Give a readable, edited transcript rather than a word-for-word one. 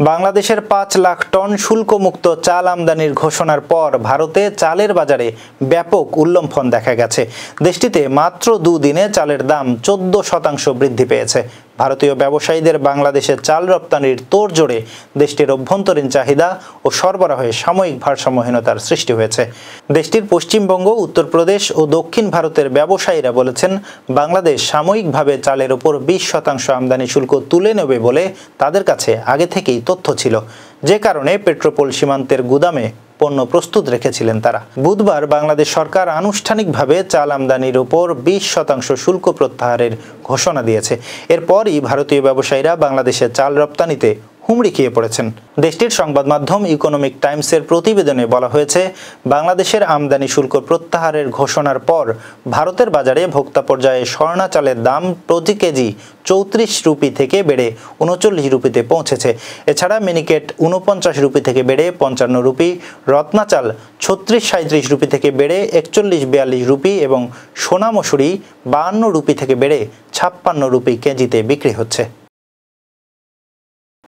বাংলাদেশের ৫ লাখ টন শুল্কমুক্ত চাল আমদানির ঘোষণার পর ভারতে চালের বাজারে ব্যাপক উল্লম্ফন দেখা গেছে। দেশটিতে মাত্র দুদিনে চালের দাম ১৪% বৃদ্ধি পেয়েছে। ভারতীয় ব্যবসায়ীদের বাংলাদেশে চাল রপ্তানির তোড়জোড়ে দেশটির অভ্যন্তরীণ চাহিদা ও সরবরাহে সাময়িক ভারসাম্যহীনতার সৃষ্টি হয়েছে। দেশটির পশ্চিমবঙ্গ, উত্তরপ্রদেশ ও দক্ষিণ ভারতের ব্যবসায়ীরা বলেছেন, বাংলাদেশ সাময়িকভাবে চালের ওপর ২০% আমদানি শুল্ক তুলে নেবে বলে তাদের কাছে আগে থেকেই তথ্য ছিল, যে কারণে পেট্রোপোল সীমান্তের গুদামে পণ্য প্রস্তুত রেখেছিলেন তারা। বুধবার বাংলাদেশ সরকার আনুষ্ঠানিকভাবে চাল আমদানির ওপর ২০% শুল্ক প্রত্যাহারের ঘোষণা দিয়েছে। এরপরই ভারতীয় ব্যবসায়ীরা বাংলাদেশে চাল রপ্তানিতে হুমড়ি খেয়ে পড়েছেন। দেশটির সংবাদ মাধ্যম ইকোনমিক টাইমসের প্রতিবেদনে বলা হয়েছে, বাংলাদেশের আমদানি শুল্ক প্রত্যাহারের ঘোষণার পর ভারতের বাজারে ভোক্তা পর্যায়ে স্বর্ণা চালের দাম প্রতি কেজি ৩৪ রুপি থেকে বেড়ে ৩৯ রুপিতে পৌঁছেছে। এছাড়া মিনিকেট ৪৯ রুপি থেকে বেড়ে ৫৫ রুপি, রত্না চাল ৩৬-৩৭ রুপি থেকে বেড়ে ৪১-৪২ রুপি এবং সোনা মসুরি ৫২ রুপি থেকে বেড়ে ৫৬ রুপি কেজিতে বিক্রি হচ্ছে।